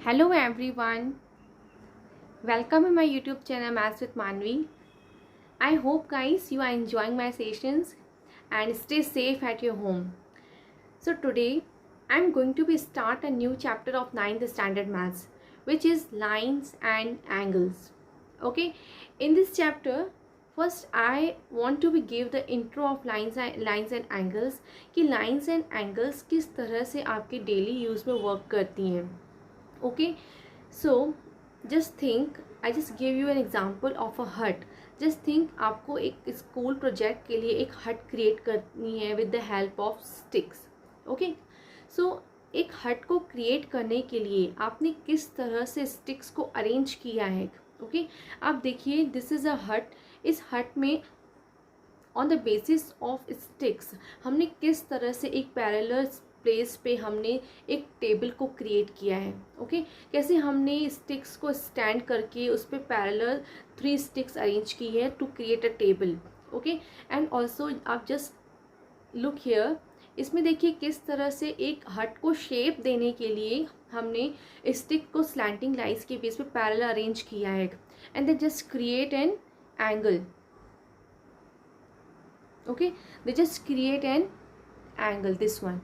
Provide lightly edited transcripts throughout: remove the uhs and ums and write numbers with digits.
Hello everyone, welcome in my YouTube channel Maths with Manvi. I hope guys you are enjoying my sessions and stay safe at your home. So today I'm going to be start a new chapter of 9th standard maths, which is lines and angles. Okay, in this chapter first I want to be give the intro of lines and angles कि lines and angles किस तरह से आपके daily use में work करती हैं. Okay, so just think, I just give you an example of a hut. just think आपको एक स्कूल प्रोजेक्ट के लिए एक हट क्रिएट करनी है with the help of sticks. Okay, so एक हट को क्रिएट करने के लिए आपने किस तरह से स्टिक्स को अरेंज किया है. ओके, आप देखिए दिस इज़ अ हट. इस हट में on the basis of sticks हमने किस तरह से एक पैरेलल प्लेस पे हमने एक टेबल को क्रिएट किया है. ओके, कैसे हमने स्टिक्स को स्टैंड करके उस पर पैरेलल 3 स्टिक्स अरेंज की है to create a table. Okay, and also आप जस्ट लुक हियर. इसमें देखिए किस तरह से एक हट को शेप देने के लिए हमने स्टिक को स्लैंटिंग लाइन्स के बेस पे पैरेलल अरेंज किया है and then just create an angle. Okay, they just create an angle, this one.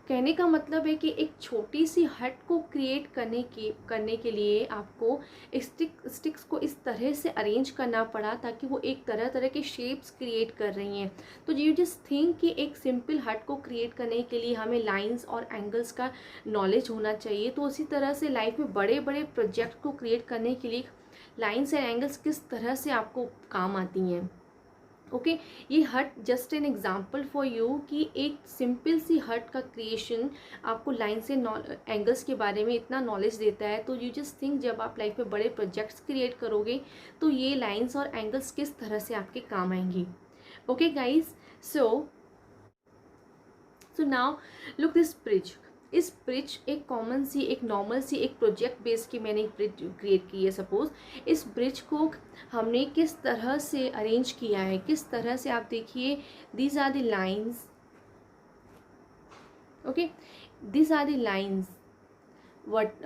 कहने का मतलब है कि एक छोटी सी हट को क्रिएट करने के लिए आपको स्टिक्स को इस तरह से अरेंज करना पड़ा ताकि वो एक तरह तरह के शेप्स क्रिएट कर रही हैं. तो यू जस्ट थिंक कि एक सिंपल हट को क्रिएट करने के लिए हमें लाइंस और एंगल्स का नॉलेज होना चाहिए. तो उसी तरह से लाइफ में बड़े बड़े प्रोजेक्ट को क्रिएट करने के लिए लाइंस एंड एंगल्स किस तरह से आपको काम आती हैं. ओके, ये हट just an example for you कि एक सिंपल सी हट का क्रिएशन आपको लाइन से एंगल्स के बारे में इतना नॉलेज देता है. तो यू जस्ट थिंक जब आप लाइफ में बड़े प्रोजेक्ट्स क्रिएट करोगे तो ये लाइंस और एंगल्स किस तरह से आपके काम आएंगी. Okay guys, so now look this bridge. इस ब्रिज एक कॉमन सी एक नॉर्मल सी एक प्रोजेक्ट बेस की मैंने एक ब्रिज क्रिएट की है. सपोज इस ब्रिज को हमने किस तरह से अरेंज किया है, किस तरह से आप देखिए these are the lines. Okay, these are the lines,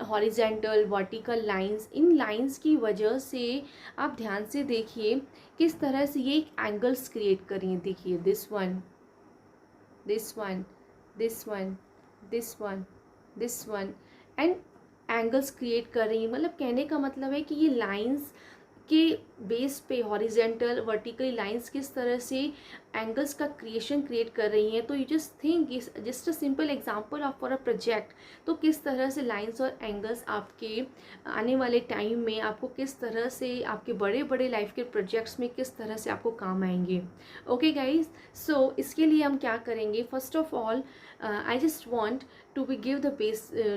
horizontal vertical lines. इन लाइंस की वजह से आप ध्यान से देखिए किस तरह से ये एक एंगल्स क्रिएट करें. देखिए this one, this one, this one, this one, this one, and angles create कर रही हैं. मतलब कहने का मतलब है कि ये लाइंस के बेस पे हॉरिजेंटल वर्टिकल लाइंस किस तरह से एंगल्स का क्रिएट कर रही हैं. तो you just think just a simple example of for a project. तो किस तरह से लाइंस और एंगल्स आपके आने वाले टाइम में आपको किस तरह से आपके बड़े बड़े लाइफ के प्रोजेक्ट्स में किस तरह से आपको काम आएंगे. ओके गाइज, सो इसके लिए हम क्या करेंगे. First of all I just want to give the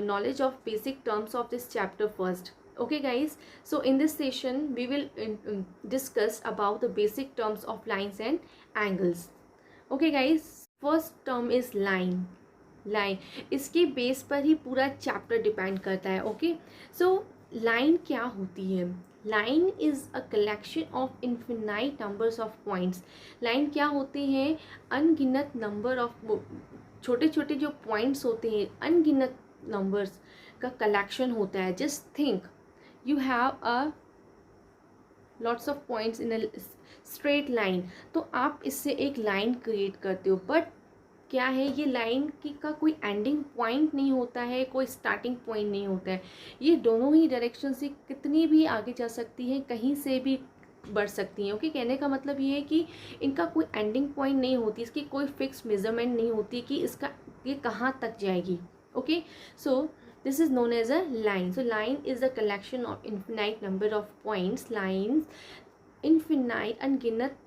knowledge of basic terms of this chapter first. Okay guys, so in this session we will discuss about the basic terms of lines and angles. Okay guys, first term is line. इसके base पर ही पूरा chapter depend करता है. Okay, so line क्या होती है. Line is a collection of infinite numbers of points. Line क्या होते हैं, अनगिनत नंबर ऑफ छोटे छोटे जो पॉइंट्स होते हैं, अनगिनत नंबर्स का कलेक्शन होता है. Just think you have a lots of points in a straight line. तो आप इससे एक लाइन क्रिएट करते हो, बट क्या है, ये लाइन की का कोई एंडिंग पॉइंट नहीं होता है, कोई स्टार्टिंग पॉइंट नहीं होता है. ये दोनों ही डायरेक्शन से कितनी भी आगे जा सकती हैं, कहीं से भी बढ़ सकती हैं. ओके, कहने का मतलब ये है कि इनका कोई एंडिंग पॉइंट नहीं होती, इसकी कोई फिक्स मेजरमेंट नहीं होती कि इसका ये कहाँ तक जाएगी. Okay, so this is known as a line. So line is the collection of infinite number of points. Lines infinite अनगिनत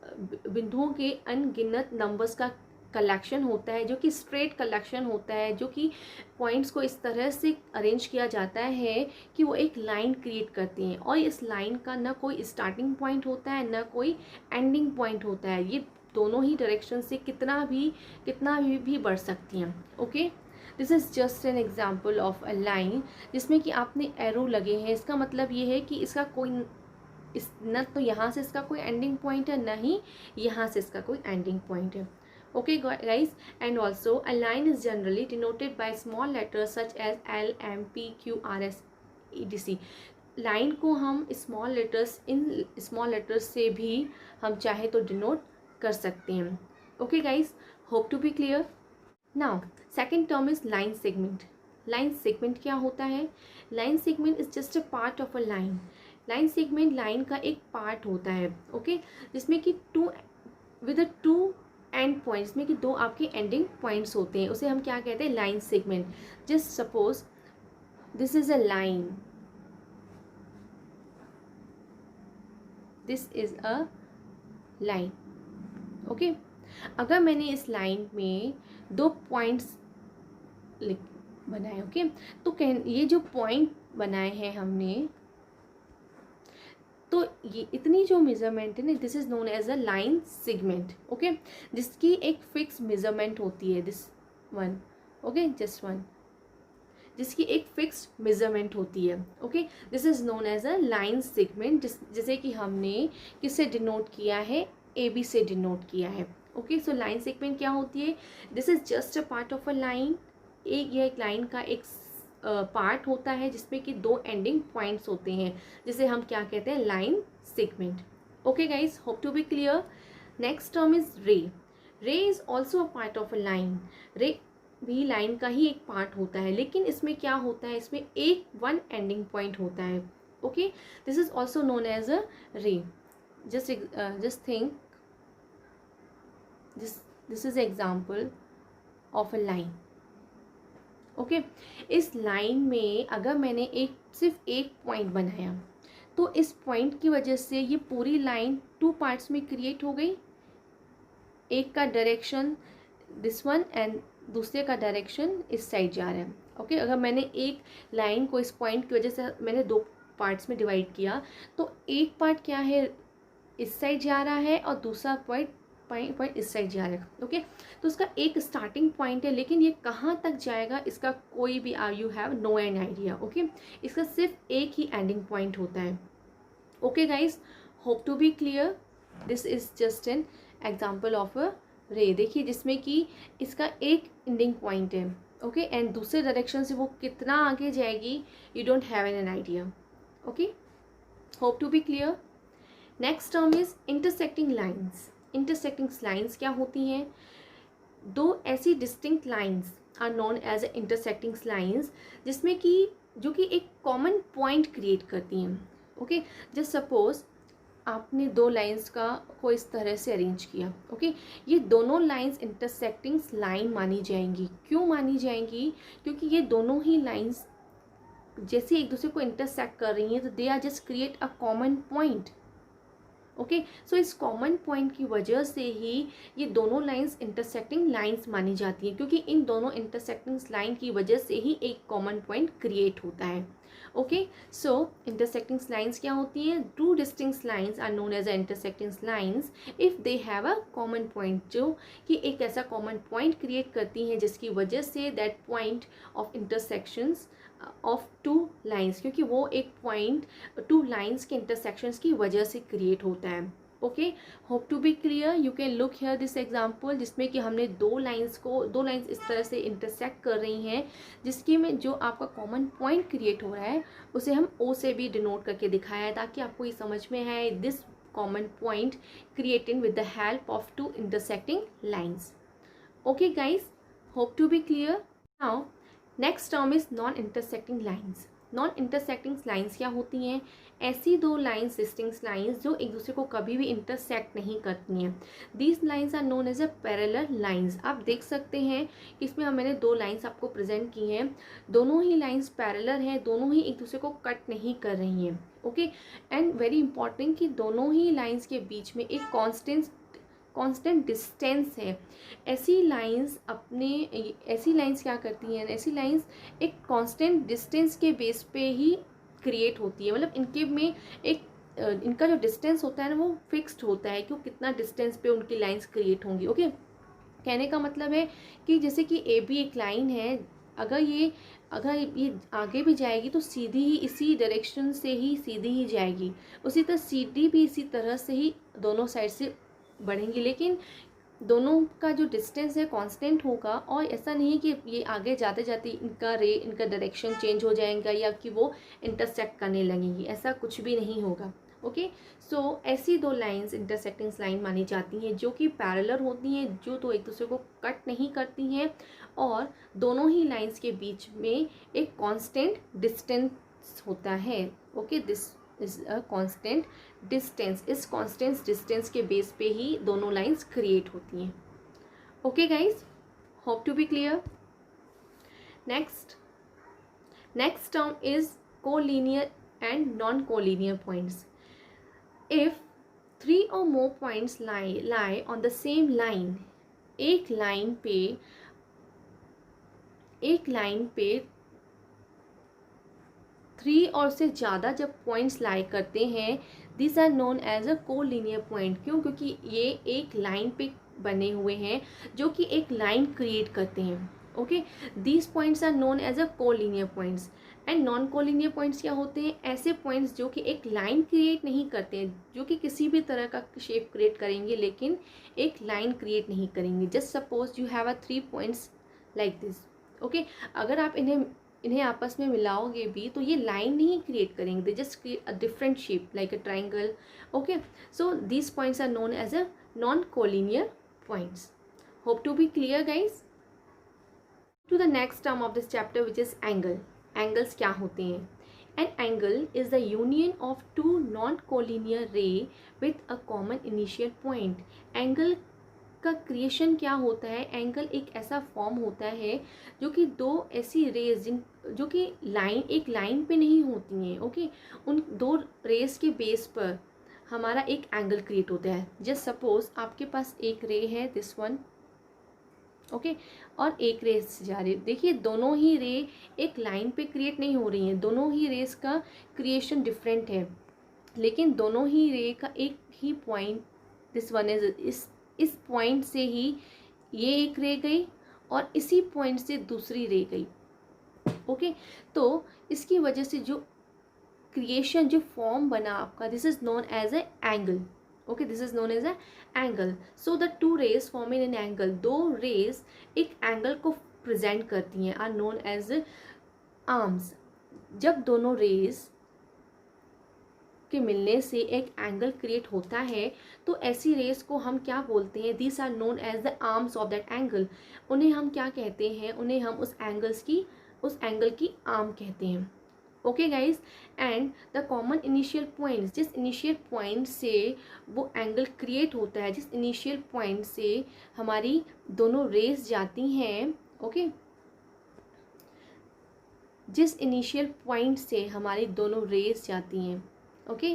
बिंदुओं के अनगिनत नंबर्स का कलेक्शन होता है, जो कि स्ट्रेट कलेक्शन होता है, जो कि पॉइंट्स को इस तरह से अरेंज किया जाता है कि वो एक लाइन क्रिएट करती हैं. और इस लाइन का ना कोई स्टार्टिंग पॉइंट होता है ना कोई एंडिंग पॉइंट होता है. ये दोनों ही डायरेक्शन से कितना भी बढ़ सकती हैं. Okay, this is just an example of a line जिसमें कि आपने एरो लगे हैं. इसका मतलब ये है कि इसका कोई न तो यहाँ से इसका कोई एंडिंग पॉइंट है, ना ही यहाँ से इसका कोई एंडिंग पॉइंट है. Okay guys, and also a line is generally denoted by small letters such as L, M, P, Q, R, S EDC। Line को हम small letters, in small letters से भी हम चाहे तो डिनोट कर सकते हैं। Okay guys, hope to be clear. Now second term is line segment. Line segment क्या होता है? Line segment is just a part of a line. Line segment line का एक पार्ट होता है, ओके, जिसमें कि टू एंड पॉइंट्स, जिसमें कि दो आपके एंडिंग पॉइंट्स होते हैं, उसे हम क्या कहते हैं? Line segment. Just suppose this is a line, this is a line, okay. अगर मैंने इस लाइन में दो पॉइंट्स बनाए, ओके, तो ये जो पॉइंट बनाए हैं हमने, तो ये इतनी जो मेजरमेंट है ना, this is known as a line segment, okay, जिसकी एक फिक्स मेजरमेंट होती है, this one, okay, just one, जिसकी एक फिक्स मेजरमेंट होती है, okay, this is known as a line segment. जैसे कि हमने किससे डिनोट किया है? AB से डिनोट किया है, ओके। सो लाइन सेगमेंट क्या होती है? This is just a part of a line. एक लाइन का एक पार्ट होता है जिसमें कि दो एंडिंग पॉइंट्स होते हैं, जिसे हम क्या कहते हैं? Line segment. Okay guys, hope to be clear. Next term is ray. Ray is also a part of a line. Ray भी लाइन का ही एक पार्ट होता है, लेकिन इसमें क्या होता है? इसमें एक वन एंडिंग पॉइंट होता है, okay. This is also known as a ray. Just think this is example of a line, okay. इस लाइन में अगर मैंने सिर्फ एक पॉइंट बनाया, तो इस पॉइंट की वजह से ये पूरी लाइन टू पार्ट्स में क्रिएट हो गई। एक का डायरेक्शन दिस वन एंड दूसरे का डायरेक्शन इस साइड जा रहा है, ओके। अगर मैंने एक लाइन को इस पॉइंट की वजह से मैंने दो पार्ट्स में डिवाइड किया, तो एक पार्ट क्या है? इस साइड जा रहा है और दूसरा पॉइंट इस साइड जा रहा है, ओके। तो उसका एक स्टार्टिंग पॉइंट है, लेकिन ये कहाँ तक जाएगा इसका कोई भी you have no an idea, okay. इसका सिर्फ एक ही एंडिंग पॉइंट होता है, okay guys, hope to be clear. This is just an example of a ray. देखिए, जिसमें कि इसका एक एंडिंग पॉइंट है, ओके, एंड दूसरे डायरेक्शन से वो कितना आगे जाएगी, you don't have an idea, okay. Hope to be clear. Next term is intersecting lines. Intersecting lines क्या होती हैं? दो ऐसी distinct lines are known as intersecting lines, जिसमें कि जो कि एक कॉमन पॉइंट क्रिएट करती हैं, ओके। जस्ट सपोज आपने दो लाइंस को इस तरह से अरेंज किया, ओके। ये दोनों लाइंस इंटरसेक्टिंग लाइन मानी जाएंगी। क्यों मानी जाएंगी? क्योंकि ये दोनों ही लाइंस जैसे एक दूसरे को इंटरसेक्ट कर रही हैं, तो they are just create a common point, okay. So इस कॉमन पॉइंट की वजह से ही ये दोनों लाइंस इंटरसेक्टिंग लाइंस मानी जाती हैं, क्योंकि इन दोनों इंटरसेक्टिंग लाइन की वजह से ही एक कॉमन पॉइंट क्रिएट होता है, ओके। सो इंटरसेक्टिंग लाइंस क्या होती हैं? Two distinct lines are known as intersecting lines if they have a common point, जो कि एक ऐसा कॉमन पॉइंट क्रिएट करती हैं जिसकी वजह से that point of intersections of two lines, क्योंकि वो एक पॉइंट टू लाइंस के इंटरसेक्शंस की वजह से क्रिएट होता है, okay. Hope to be clear. You can look here this example, जिसमें कि हमने दो लाइंस इस तरह से इंटरसेक्ट कर रही हैं, जिसके में जो आपका कॉमन पॉइंट क्रिएट हो रहा है उसे हम O से भी डिनोट करके दिखाया है, ताकि आपको ये समझ में आए this common point created with the help of two intersecting lines, okay guys, hope to be clear. Now next term is non intersecting lines. Non intersecting lines क्या होती हैं? ऐसी दो लाइंस, डिस्टिंक्ट लाइंस, जो एक दूसरे को कभी भी इंटरसेक्ट नहीं करती हैं। These lines are known as a parallel lines. आप देख सकते हैं कि इसमें मैंने दो लाइंस आपको प्रेजेंट की हैं, दोनों ही लाइंस पैरेलल हैं, दोनों ही एक दूसरे को कट नहीं कर रही हैं, ओके। एंड वेरी इंपॉर्टेंट कि दोनों ही लाइंस के बीच में एक कांस्टेंट डिस्टेंस है। ऐसी लाइंस क्या करती हैं? ऐसी लाइंस एक कांस्टेंट डिस्टेंस के बेस पे ही क्रिएट होती है, मतलब इनके में एक इनका जो डिस्टेंस होता है ना, वो फिक्स्ड होता है कि वो कितना डिस्टेंस पे उनकी लाइंस क्रिएट होंगी, ओके। कहने का मतलब है कि जैसे कि AB एक लाइन है, अगर ये आगे भी जाएगी तो सीधी ही इसी डायरेक्शन से ही सीधी ही जाएगी, उसी तरह CD भी इसी तरह से ही दोनों साइड से बढ़ेंगी। लेकिन दोनों का जो डिस्टेंस है कांस्टेंट होगा, और ऐसा नहीं है कि ये आगे जाते जाते इनका डायरेक्शन चेंज हो जाएगा या कि वो इंटरसेक्ट करने लगेंगी, ऐसा कुछ भी नहीं होगा। ओके, सो ऐसी दो लाइंस इंटरसेक्टिंग लाइन मानी जाती हैं जो कि पैरेलल होती हैं, जो तो एक दूसरे को कट नहीं करती हैं, और दोनों ही लाइंस के बीच में एक कांस्टेंट डिस्टेंस होता है। Okay, this is a constant distance. इस कांस्टेंट डिस्टेंस के बेस पे ही दोनों लाइंस क्रिएट होती हैं। Okay guys, hope to be clear. Next term is collinear and non collinear points. If 3 or more points lie on the same line, एक line पे 3 और से ज़्यादा जब पॉइंट्स लाई करते हैं, this are known as a collinear point. क्यों? क्योंकि ये एक लाइन पे बने हुए हैं जो कि एक लाइन क्रिएट करते हैं। Okay, these points are known as a collinear points. And non collinear points क्या होते हैं? ऐसे पॉइंट्स जो कि एक लाइन क्रिएट नहीं करते हैं, जो कि किसी भी तरह का शेप क्रिएट करेंगे लेकिन एक लाइन क्रिएट नहीं करेंगे। Just suppose you have a 3 points like this. Okay, अगर आप इन्हें आपस में मिलाओगे भी तो ये लाइन नहीं क्रिएट करेंगे, they just create a different shape like a triangle. Okay, so these points are known as a non collinear points. Hope to be clear guys. To the next term of this chapter which is angle. Angles क्या होते हैं? An angle is the union of two non collinear ray with a common initial point. Angle का creation क्या होता है? Angle एक ऐसा form होता है जो कि दो ऐसी रेज जो कि एक लाइन पे नहीं होती हैं। ओके, उन दो रेज के बेस पर हमारा एक एंगल क्रिएट होता है। जस्ट सपोज आपके पास एक रे है, दिस वन। ओके, और एक रेस से जा रही है। देखिए, दोनों ही रे एक लाइन पे क्रिएट नहीं हो रही हैं, दोनों ही रेस का क्रिएशन डिफरेंट है, लेकिन दोनों ही रे का एक ही पॉइंट, दिस वन इज इस पॉइंट से ही ये एक रे गई और इसी पॉइंट से दूसरी रे गई। ओके, तो इसकी वजह से जो क्रिएशन, जो फॉर्म बना आपका, this is known as a angle. Okay, this is known as a angle. So the two rays forming an angle, दो रेज एक एंगल को प्रेजेंट करती हैं, आर नोन एज आर्म्स। जब दोनों रेज के मिलने से एक एंगल क्रिएट होता है तो ऐसी रेस को हम क्या बोलते हैं? These are known as the arms of that angle. उन्हें हम क्या कहते हैं? उन्हें हम उस एंगल की आर्म कहते हैं। Okay guys, and the common initial point, जिस इनिशियल पॉइंट से वो एंगल क्रिएट होता है, जिस इनिशियल पॉइंट से हमारी दोनों रेस जाती हैं, ओके, जिस इनिशियल पॉइंट से हमारी दोनों रेस जाती हैं, ओके,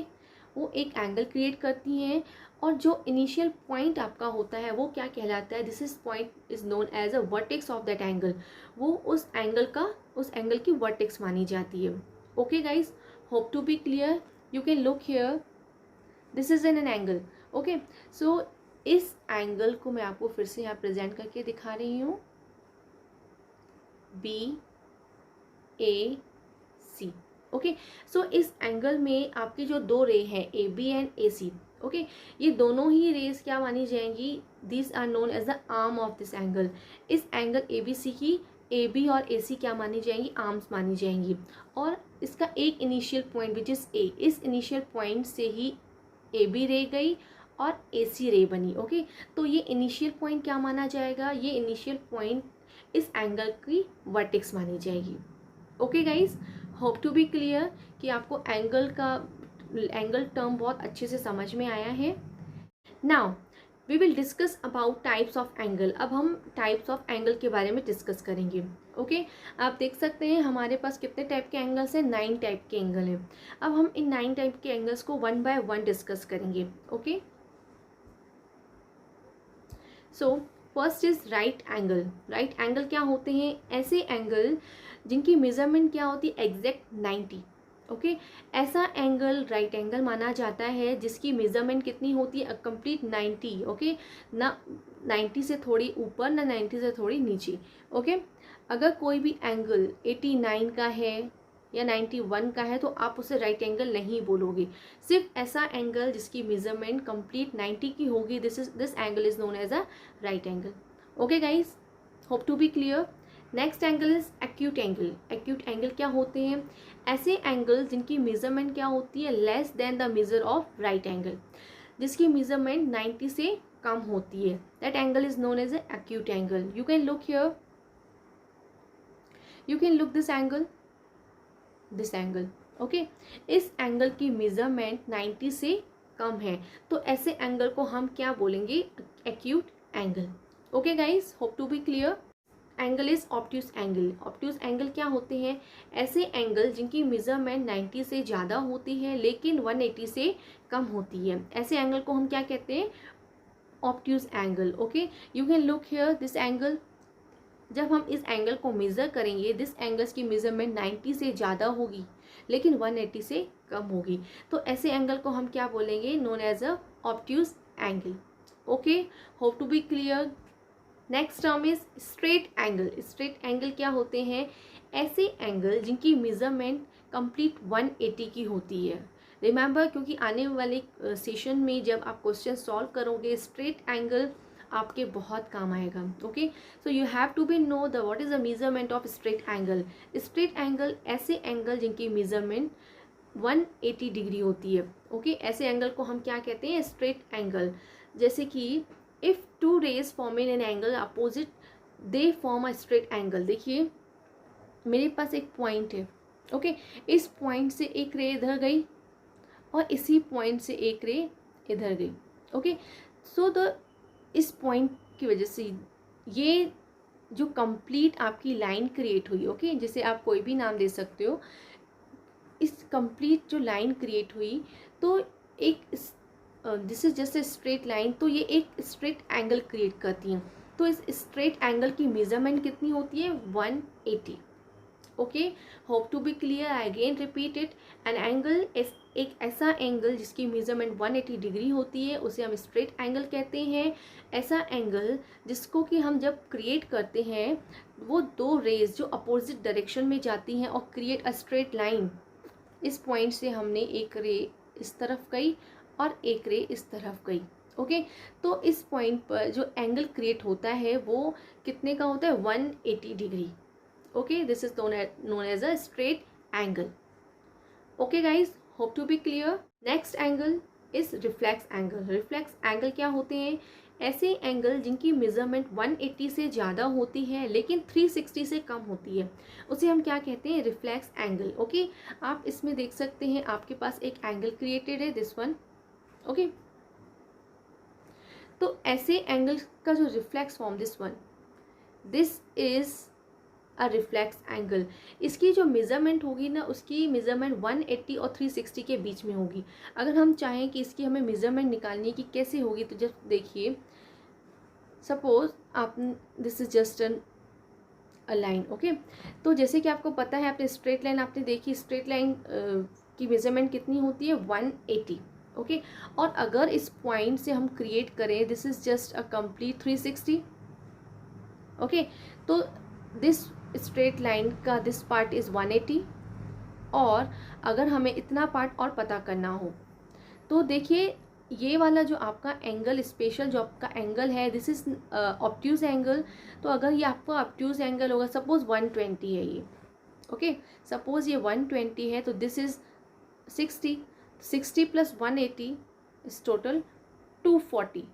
वो एक एंगल क्रिएट करती हैं। और जो इनिशियल पॉइंट आपका होता है वो क्या कहलाता है? This is point is known as a vertex of that angle. वो उस एंगल की वर्टेक्स मानी जाती है। Okay guys, hope to be clear. You can look here, this is an angle. Okay, so इस एंगल को मैं आपको फिर से यहाँ प्रेजेंट करके दिखा रही हूँ, BAC। ओके, सो इस एंगल में आपके जो दो रे हैं, AB एंड AC, ओके, ये दोनों ही रेस क्या मानी जाएंगी? This are known as the arm of this angle. इस एंगल ABC की AB और AC क्या मानी जाएंगी? आर्म्स मानी जाएंगी। और इसका एक initial point which is A, इस इनिशियल पॉइंट से ही AB रे गई और AC रे बनी। ओके, तो ये इनिशियल पॉइंट क्या माना जाएगा? ये इनिशियल पॉइंट इस एंगल की वर्टेक्स मानी जाएगी। Okay guys, hope to be clear कि आपको एंगल टर्म बहुत अच्छे से समझ में आया है। Now we will discuss about types of angle. अब हम टाइप्स ऑफ एंगल के बारे में डिस्कस करेंगे। ओके, आप देख सकते हैं हमारे पास कितने टाइप के एंगल्स हैं? 9 टाइप के एंगल हैं। अब हम इन 9 टाइप के एंगल्स को 1 बाय 1 डिस्कस करेंगे। Okay, so first is right angle. Right angle क्या होते हैं? ऐसे एंगल जिनकी मेजरमेंट क्या होती है? एग्जैक्ट 90। ओके, ऐसा एंगल राइट एंगल माना जाता है जिसकी मेजरमेंट कितनी होती है? कंप्लीट 90। ओके, ना 90 से थोड़ी ऊपर ना 90 से थोड़ी नीचे। ओके, अगर कोई भी एंगल 89 का है, या 91 का है तो आप उसे राइट एंगल नहीं बोलोगे। सिर्फ ऐसा एंगल जिसकी मेजरमेंट कंप्लीट 90 की होगी, this angle is known as a right angle. Okay guys, hope to be clear. Next angle is acute angle. Acute angle क्या होते हैं? ऐसे एंगल जिनकी मेजरमेंट क्या होती है, less than the measure of right angle, जिसकी मेजरमेंट 90 से कम होती है, that angle is known as a acute angle. You can look here, you can look this angle, this angle. Okay, इस एंगल की मेजरमेंट 90 से कम है, तो ऐसे एंगल को हम क्या बोलेंगे? Acute angle. Okay guys, hope to be clear. Angle is obtuse angle. Obtuse angle क्या होते हैं? ऐसे एंगल जिनकी मेजरमेंट 90 से ज़्यादा होती है लेकिन 180 से कम होती है, ऐसे एंगल को हम क्या कहते हैं? Obtuse angle. Okay, you can look here this angle. जब हम इस एंगल को मेज़र करेंगे, दिस एंगल्स की मेजरमेंट 90 से ज़्यादा होगी लेकिन 180 से कम होगी, तो ऐसे एंगल को हम क्या बोलेंगे? Known as a obtuse angle. Okay, hope to be clear. Next term is straight angle. Straight angle क्या होते हैं? ऐसे एंगल जिनकी मेजरमेंट कंप्लीट 180 की होती है। रिमेंबर, क्योंकि आने वाले सेशन में जब आप क्वेश्चन सॉल्व करोगे, स्ट्रेट एंगल आपके बहुत काम आएगा। Okay, so you have to be know the what is the measurement of straight angle. Straight angle ऐसे एंगल जिनकी मेजरमेंट 180 डिग्री होती है। ओके, ऐसे एंगल को हम क्या कहते हैं? Straight angle. जैसे कि if two rays form in an angle opposite, they form a straight angle. देखिए, मेरे पास एक पॉइंट है। ओके, इस पॉइंट से एक रे इधर गई और इसी पॉइंट से एक रे इधर गई। ओके, सो द इस पॉइंट की वजह से ये जो कंप्लीट आपकी लाइन क्रिएट हुई, ओके, जिसे आप कोई भी नाम दे सकते हो, इस कंप्लीट जो लाइन क्रिएट हुई, तो एक this is just a straight line, तो ये एक स्ट्रेट एंगल क्रिएट करती हैं। तो इस स्ट्रेट एंगल की मेजरमेंट कितनी होती है? 180। Okay, hope to be clear. I again repeat it. An angle is एक ऐसा एंगल जिसकी मेजरमेंट 180 डिग्री होती है, उसे हम स्ट्रेट एंगल कहते हैं। ऐसा एंगल जिसको कि हम जब क्रिएट करते हैं, वो दो रेज जो अपोजिट डायरेक्शन में जाती हैं और क्रिएट अ स्ट्रेट लाइन। इस पॉइंट से हमने एक रे इस तरफ गई और एक रे इस तरफ गई। ओके, तो इस पॉइंट पर जो एंगल क्रिएट होता है वो कितने का होता है? 180 degree. Okay, this is known as a straight angle. Okay guys, hope to be clear. Next angle is reflex angle. Reflex angle क्या होते हैं? ऐसे एंगल जिनकी मेजरमेंट 180 से ज़्यादा होती है लेकिन 360 से कम होती है, उसे हम क्या कहते हैं? Reflex angle. ओके, आप इसमें देख सकते हैं आपके पास एक एंगल क्रिएटेड है, दिस वन। ओके, तो ऐसे एंगल का जो reflex form, this one, this is a reflex angle. इसकी जो मेज़रमेंट होगी ना, उसकी मेज़रमेंट 180 और 360 के बीच में होगी। अगर हम चाहें कि इसकी हमें मेज़रमेंट निकालनी है कि कैसे होगी, तो जब देखिए, सपोज आप, this is just a line. Okay, तो जैसे कि आपको पता है, आपने स्ट्रेट लाइन आपने देखी, स्ट्रेट लाइन की मेज़रमेंट कितनी होती है? 180। ओके, और अगर इस पॉइंट से हम क्रिएट करें, this is just a complete 360। Okay, तो दिस स्ट्रेट लाइन का दिस पार्ट इज़ 180, और अगर हमें इतना पार्ट और पता करना हो, तो देखिए ये वाला जो आपका एंगल, स्पेशल जो आपका एंगल है, दिस इज ऑब्ट्यूज एंगल। तो अगर ये आपका ऑब्ट्यूज एंगल होगा, सपोज 120 है ये। ओके, सपोज ये 120 है, तो this is 60 plus 180 is total 240।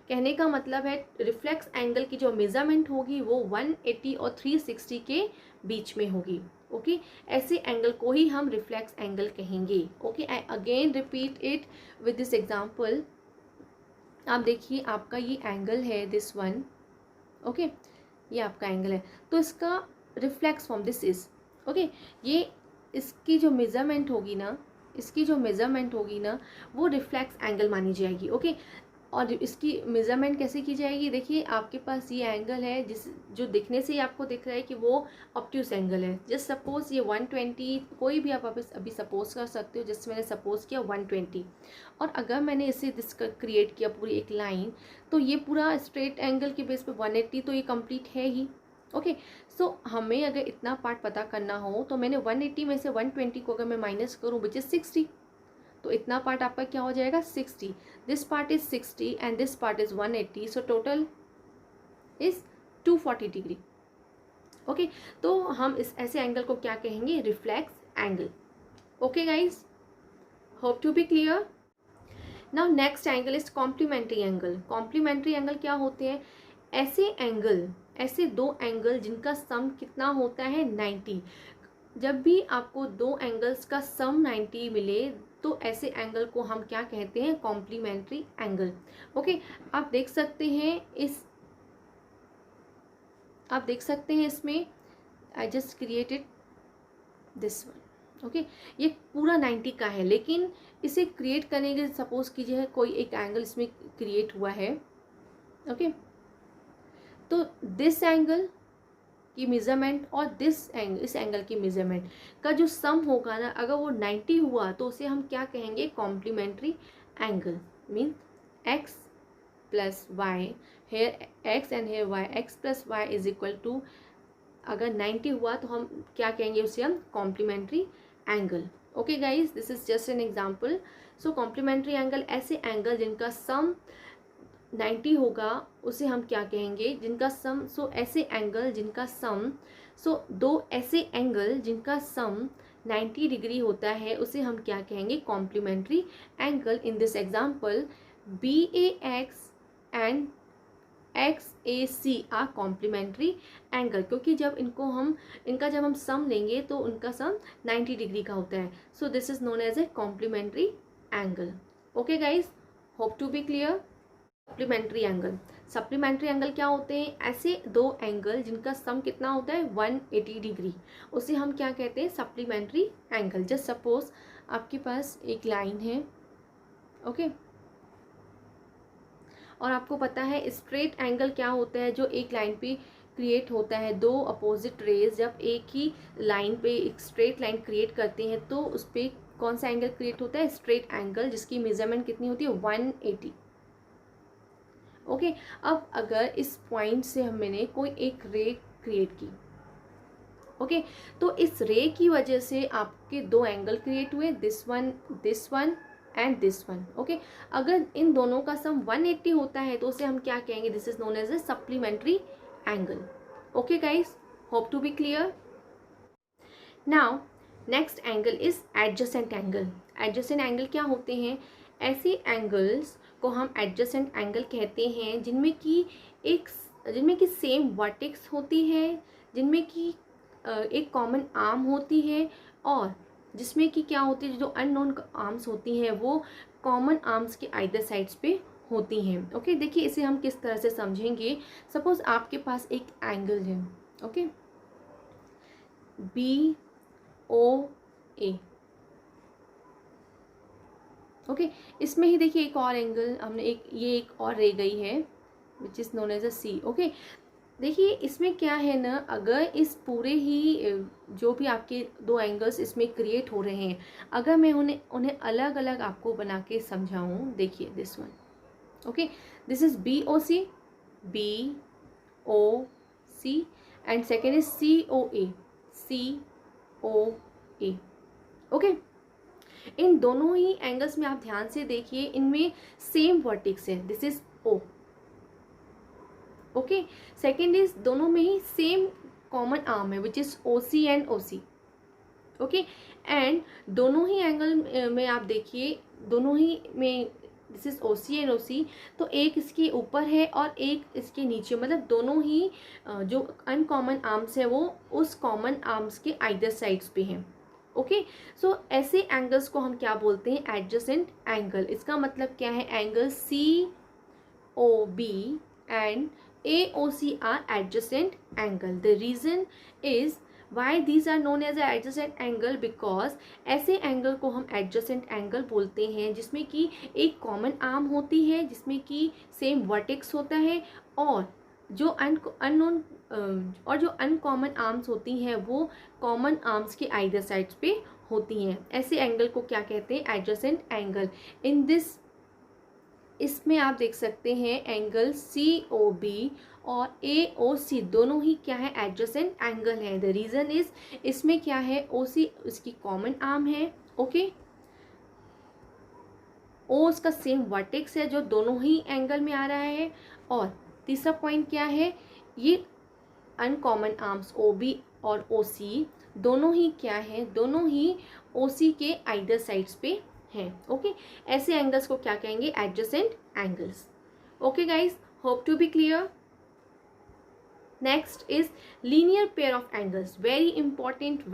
कहने का मतलब है रिफ्लेक्स एंगल की जो मेज़रमेंट होगी वो 180 और 360 के बीच में होगी। ओके, ऐसे एंगल को ही हम रिफ्लेक्स एंगल कहेंगे। Okay, I again repeat it with this example. आप देखिए, आपका ये एंगल है, दिस वन। ओके, ये आपका एंगल है, तो इसका reflex form this is, okay, ये इसकी जो मेज़रमेंट होगी ना, इसकी जो मेज़रमेंट होगी ना, वो रिफ्लेक्स एंगल मानी जाएगी। ओके, और इसकी मेज़रमेंट कैसे की जाएगी? देखिए, आपके पास ये एंगल है जो दिखने से ही आपको दिख रहा है कि वो ऑब्ट्यूज एंगल है। जस्ट सपोज ये 120, कोई भी आप अभी सपोज कर सकते हो, जैसे मैंने सपोज किया 120, और अगर मैंने इसे इसका क्रिएट किया पूरी एक लाइन, तो ये पूरा स्ट्रेट एंगल के बेस पे 180, तो ये कंप्लीट है ही। ओके, सो हमें अगर इतना पार्ट पता करना हो तो मैंने 180 में से 120 को अगर मैं माइनस करूँ विच इज 60, तो इतना पार्ट आपका क्या हो जाएगा 60. This part is 60 and this part is 180, so total is 240 degree. Okay, तो हम इस ऐसे एंगल को क्या कहेंगे, reflex angle. Okay guys, hope to be clear. Now next angle is complementary angle. Complementary angle क्या होते हैं, ऐसे एंगल, ऐसे दो एंगल जिनका सम कितना होता है 90. जब भी आपको दो एंगल्स का सम 90 मिले तो ऐसे एंगल को हम क्या कहते हैं, कॉम्प्लीमेंट्री एंगल. ओके, आप देख सकते हैं इसमें I just created this one. Okay, ये पूरा 90 का है, लेकिन इसे क्रिएट करने के सपोज कीजिए कोई एक एंगल इसमें क्रिएट हुआ है. ओके, तो दिस एंगल की मेजरमेंट और इस एंगल की मेजरमेंट का जो सम होगा ना, अगर वो 90 हुआ तो उसे हम क्या कहेंगे, complementary angle. Mean x plus y, here x and here y, x plus y is equal to, अगर 90 हुआ तो हम क्या कहेंगे, उसे हम complementary angle. Okay guys, this is just an example. So complementary angle, ऐसे एंगल जिनका सम 90 होगा उसे हम क्या कहेंगे, जिनका सम, सो ऐसे एंगल जिनका सम, सो दो ऐसे एंगल जिनका सम 90 डिग्री होता है उसे हम क्या कहेंगे, complementary angle. In this example BAX and XAC are complementary angle, क्योंकि जब इनका जब हम सम लेंगे तो उनका सम 90 डिग्री का होता है. So this is known as a complementary angle. Okay guys, hope to be clear. Supplementary angle, supplementary angle क्या होते हैं, ऐसे दो एंगल जिनका सम कितना होता है 180 डिग्री, उसे हम क्या कहते हैं, सप्लीमेंट्री एंगल. जस्ट सपोज आपके पास एक लाइन है. ओके, और आपको पता है स्ट्रेट एंगल क्या होता है, जो एक लाइन पे क्रिएट होता है. दो अपोजिट रेज जब एक ही लाइन पे एक स्ट्रेट लाइन क्रिएट करते हैं तो उस पर कौन सा एंगल क्रिएट होता है, स्ट्रेट एंगल, जिसकी मेजरमेंट कितनी होती है 180. ओके, अब अगर इस पॉइंट से मैंने कोई एक रे क्रिएट की. ओके, तो इस रे की वजह से आपके दो एंगल क्रिएट हुए, this one and this one. Okay, अगर इन दोनों का सम 180 होता है तो उसे हम क्या कहेंगे, this is known as a supplementary angle. Okay guys, hope to be clear. Now next angle is adjacent angle. Adjacent angle क्या होते हैं, ऐसे एंगल्स को हम एडजेसेंट एंगल कहते हैं जिनमें की सेम वर्टेक्स होती है, जिनमें की एक कॉमन आर्म होती है, और जिसमें कि क्या होती है, जो अननोन आर्म्स होती हैं वो कॉमन आर्म्स के आइदर साइड्स पे होती हैं. ओके, देखिए इसे हम किस तरह से समझेंगे. सपोज आपके पास एक एंगल है. Okay, BOA. ओके, इसमें ही देखिए एक और एंगल हमने एक और रह गई है which is known as a C. Okay, देखिए इसमें क्या है ना, अगर इस पूरे ही जो भी आपके दो एंगल्स इसमें क्रिएट हो रहे हैं, अगर मैं उन्हें अलग अलग आपको बना के समझाऊँ, देखिए this one. Okay, this is BOC and second is COA. Okay, इन दोनों ही एंगल्स में आप ध्यान से देखिए, इनमें सेम वर्टेक्स है, this is O. Okay, second is दोनों में ही सेम कॉमन आर्म है which is OC and OC. Okay, and दोनों ही एंगल में आप देखिए, दोनों ही में this is OC and OC, तो एक इसके ऊपर है और एक इसके नीचे, मतलब दोनों ही जो अनकॉमन आर्म्स है वो उस कॉमन आर्म्स के आइदर साइड्स पे हैं. ओके, सो ऐसे एंगल्स को हम क्या बोलते हैं, एडजेसेंट एंगल. इसका मतलब क्या है, angle COB and AOC are adjacent angle. The reason is why these are known as adjacent angle, because ऐसे एंगल को हम adjacent angle बोलते हैं जिसमें कि एक कॉमन आर्म होती है, जिसमें कि सेम वर्टेक्स होता है, और जो अननोन और जो अनकॉमन आर्म्स होती हैं वो कॉमन आर्म्स के आइदर साइड्स पे होती हैं. ऐसे एंगल को क्या कहते हैं, एडजेसेंट एंगल. इसमें आप देख सकते हैं एंगल COB और ए ओ सी दोनों ही क्या है, एडजेसेंट एंगल है। द रीज़न इज इसमें क्या है, ओ सी उसकी कॉमन आर्म है, ओके। ओ उसका सेम वर्टेक्स है जो दोनों ही एंगल में आ रहा है। और तीसरा पॉइंट क्या है, ये अनकॉमन आर्म्स ओ बी और ओ सी दोनों ही क्या है, दोनों ही ओ सी के आइदर साइड्स पे हैं, ओके। ऐसे एंगल्स को क्या कहेंगे, adjacent angles. Okay guys, hope to be clear. Next is linear pair of angles, very important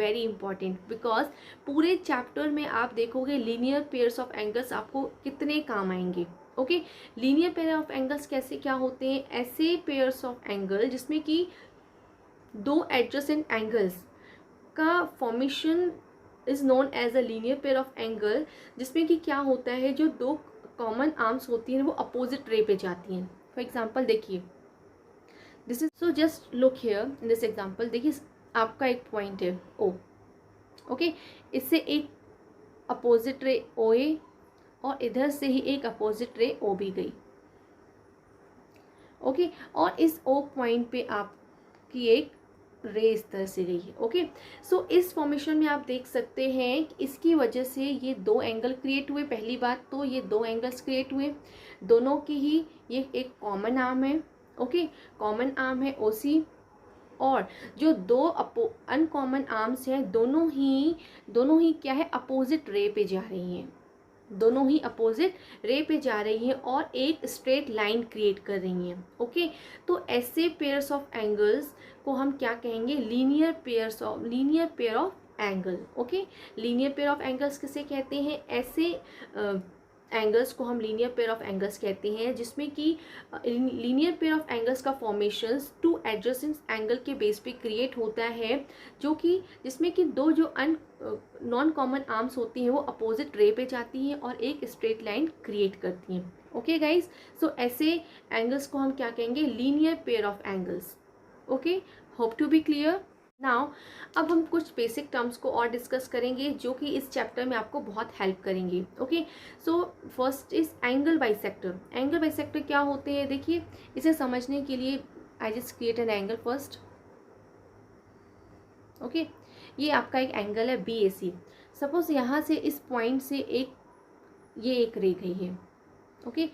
because पूरे चैप्टर में आप देखोगे लीनियर पेयर्स ऑफ एंगल्स आपको कितने काम आएंगे, okay. Linear pair of angles कैसे क्या होते हैं, ऐसे पेयर्स ऑफ एंगल जिसमें कि दो एडजेसेंट एंगल्स का formation is known as a linear pair of angle, जिसमें कि क्या होता है, जो दो कॉमन आर्म्स होती हैं वो अपोजिट रे पे जाती हैं। फॉर एग्जाम्पल देखिए, this is, so just look here in this example, देखिए आपका एक पॉइंट है ओ, ओके। इससे एक अपोजिट रे ओ ए और इधर से ही एक अपोजिट रे ओ बी गई, ओके। और इस ओ पॉइंट पे आपकी एक रे इस तरह से गई है, ओके। सो इस फॉर्मेशन में आप देख सकते हैं कि इसकी वजह से ये दो एंगल क्रिएट हुए। पहली बात तो ये दो एंगल्स क्रिएट हुए, दोनों की ही ये एक कॉमन आर्म है, ओके। कॉमन आर्म है ओ सी, और जो दो अनकॉमन आर्म्स हैं दोनों ही क्या है, अपोजिट रे पे जा रही हैं, दोनों ही अपोजिट रे पे जा रही हैं और एक स्ट्रेट लाइन क्रिएट कर रही हैं, ओके। तो ऐसे पेयर्स ऑफ एंगल्स को हम क्या कहेंगे, linear pair of angle, okay. Linear pair of angles किसे कहते हैं, ऐसे एंगल्स को हम लीनियर पेयर ऑफ एंगल्स कहते हैं जिसमें कि लीनियर पेयर ऑफ एंगल्स का फॉर्मेशंस टू एडजेसेंट एंगल के बेस पे क्रिएट होता है, जो कि जिसमें कि दो जो नॉन कॉमन आर्म्स होती हैं वो अपोजिट रे पे जाती हैं और एक स्ट्रेट लाइन क्रिएट करती हैं, ओके गाइज। सो ऐसे एंगल्स को हम क्या कहेंगे, linear pair of angles, okay. Hope to be clear now. अब हम कुछ बेसिक टर्म्स को और डिस्कस करेंगे जो कि इस चैप्टर में आपको बहुत हेल्प करेंगे, okay. So first is angle bisector. Angle bisector क्या होते हैं, देखिए इसे समझने के लिए I just create an angle first, okay. ये आपका एक एंगल है बी ए सी। सपोज यहाँ से इस पॉइंट से ये एक रे गई है, ओके।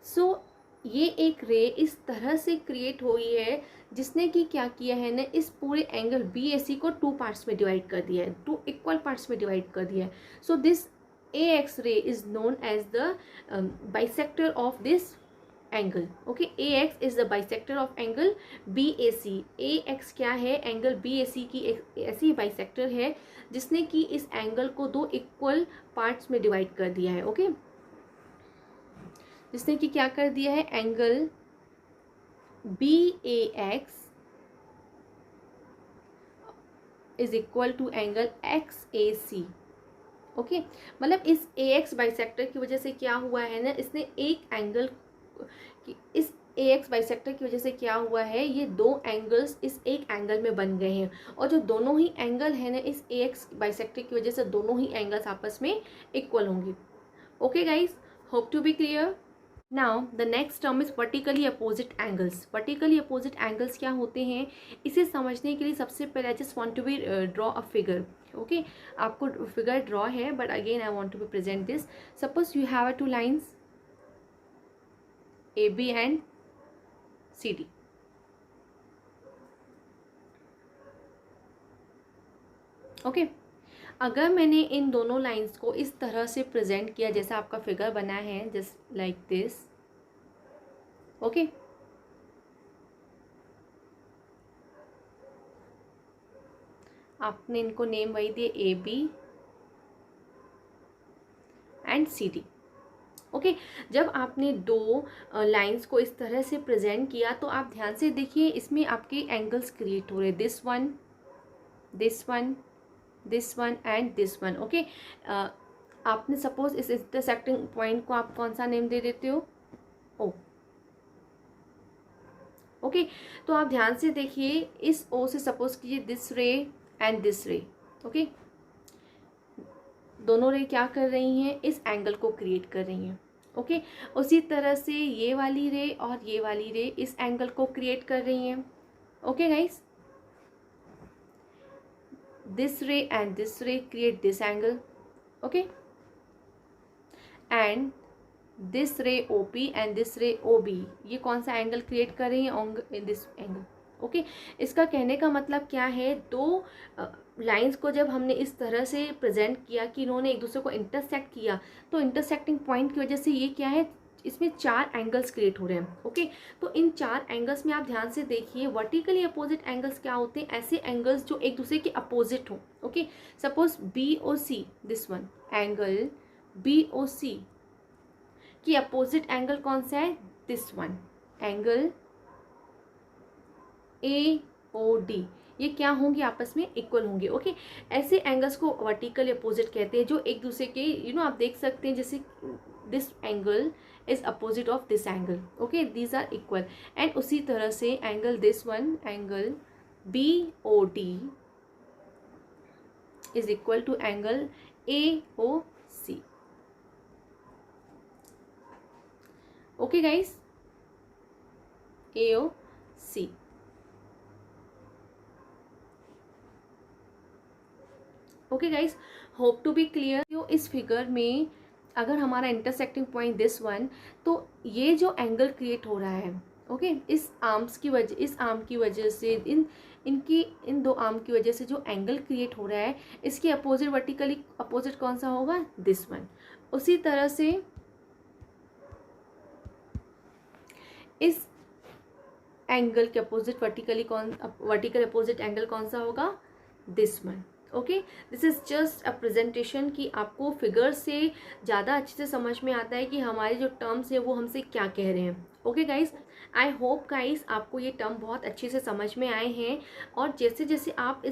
सो ये एक रे इस तरह से क्रिएट हुई है जिसने कि क्या किया है ना, इस पूरे एंगल बी ए सी को टू पार्ट्स में डिवाइड कर दिया है, टू इक्वल पार्ट्स में डिवाइड कर दिया है। So this A X ray is known as the bisector of this angle, okay. A X is the bisector of angle B A C. A X क्या है, angle B A सी की एक ऐसी bisector है जिसने कि इस एंगल को दो इक्वल पार्ट्स में डिवाइड कर दिया है, ओके। जिसने कि क्या कर दिया है, angle B A X is equal to angle X A C, okay. मतलब इस ए एक्स बाइसेक्टर की वजह से क्या हुआ है ना, इसने एक एंगल, इस ए एक्स बाइसेक्टर की वजह से क्या हुआ है, ये दो एंगल्स इस एक एंगल में बन गए हैं, और जो दोनों ही एंगल है ना इस ए एक्स बाइसेक्टर की वजह से दोनों ही एंगल्स आपस में इक्वल होंगे, okay guys. Hope to be clear. Now the next term is vertically opposite angles. Vertically opposite angles क्या होते हैं, इसे समझने के लिए सबसे पहले I just want to be draw a figure, okay. आपको फिगर ड्रॉ है but again I want to be present this. Suppose you have two lines A B and C D, okay. अगर मैंने इन दोनों लाइंस को इस तरह से present किया जैसा आपका फिगर बना है, जस्ट लाइक दिस, ओके। आपने इनको नेम वही दिए A B and C D, okay. जब आपने दो लाइंस को इस तरह से प्रेजेंट किया तो आप ध्यान से देखिए इसमें आपके एंगल्स क्रिएट हो रहे, this one, this one, this one and this one, okay. आपने सपोज इस इंटरसेक्टिंग पॉइंट को आप कौन सा नेम दे देते हो, ओ, ओके। तो आप ध्यान से देखिए इस ओ से सपोज कीजिए दिस रे एंड दिस रे, ओके। दोनों रे क्या कर रही हैं, इस एंगल को क्रिएट कर रही हैं, ओके उसी तरह से ये वाली रे और ये वाली रे इस एंगल को क्रिएट कर रही हैं. Okay guys, this ray and this ray create this angle. Okay, and this ray OP and this ray OB ये कौन सा एंगल क्रिएट कर रही है? In this angle. ओके इसका कहने का मतलब क्या है, दो लाइंस को जब हमने इस तरह से प्रेजेंट किया कि इन्होंने एक दूसरे को इंटरसेक्ट किया, तो इंटरसेक्टिंग पॉइंट की वजह से ये क्या है, इसमें 4 एंगल्स क्रिएट हो रहे हैं. ओके तो इन 4 एंगल्स में आप ध्यान से देखिए, वर्टिकली अपोजिट एंगल्स क्या होते हैं? ऐसे एंगल्स जो एक दूसरे के अपोजिट हो. Okay suppose BOC, this one angle BOC की अपोजिट एंगल कौन सा है? This one angle AOD. ये क्या होंगे? आपस में इक्वल होंगे. ओके ऐसे एंगल्स को वर्टिकल अपोजिट कहते हैं, जो एक दूसरे के आप देख सकते हैं, जैसे this angle is opposite of this angle. Okay these are equal. And उसी तरह से angle this one angle BOD is equal to angle AOC. Okay guys, AOC. Okay guys, hope to be clear. तो इस figure में अगर हमारा intersecting point this one, तो ये जो एंगल क्रिएट हो रहा है, ओके इस आर्म की वजह से, इन दो आर्म की वजह से जो एंगल क्रिएट हो रहा है, इसके अपोजिट वर्टिकली अपोजिट कौन सा होगा? This one. उसी तरह से इस एंगल के अपोजिट वर्टिकल अपोजिट एंगल कौन सा होगा? This one. Okay this is just a presentation कि आपको फिगर से ज़्यादा अच्छे से समझ में आता है कि हमारे जो टर्म्स है वो हमसे क्या कह रहे हैं. Okay guys, I hope guys आपको ये टर्म बहुत अच्छे से समझ में आए हैं. और जैसे जैसे आप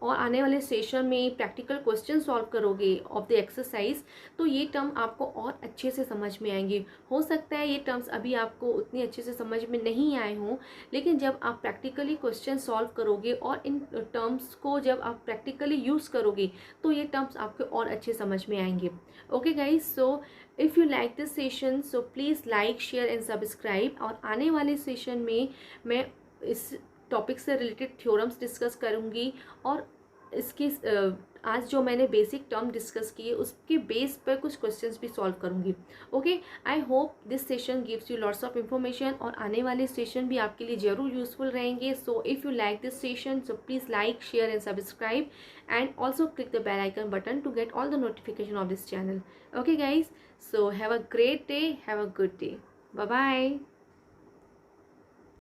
और आने वाले सेशन में प्रैक्टिकल क्वेश्चन सॉल्व करोगे ऑफ द एक्सरसाइज, तो ये टर्म आपको और अच्छे से समझ में आएंगे. हो सकता है ये टर्म्स अभी आपको उतनी अच्छे से समझ में नहीं आए हों, लेकिन जब आप प्रैक्टिकली क्वेश्चन सॉल्व करोगे और इन टर्म्स को जब आप प्रैक्टिकली यूज़ करोगे, तो ये टर्म्स आपको और अच्छे समझ में आएंगे. Okay guys, so if you like this session, so please like, share and subscribe. और आने वाले सेशन में मैं इस टॉपिक से रिलेटेड थ्योरम्स डिस्कस करूँगी, और इसके आज जो मैंने बेसिक टर्म डिस्कस किए उसके बेस पर कुछ क्वेश्चंस भी सॉल्व करूँगी. Okay I hope this session gives you lots of information, और आने वाले सेशन भी आपके लिए ज़रूर यूजफुल रहेंगे. So if you like this session, so please like, share and subscribe, and also click the bell icon button to get all the notification of this channel. Okay guys, so have a great day, have a good day. Bye bye.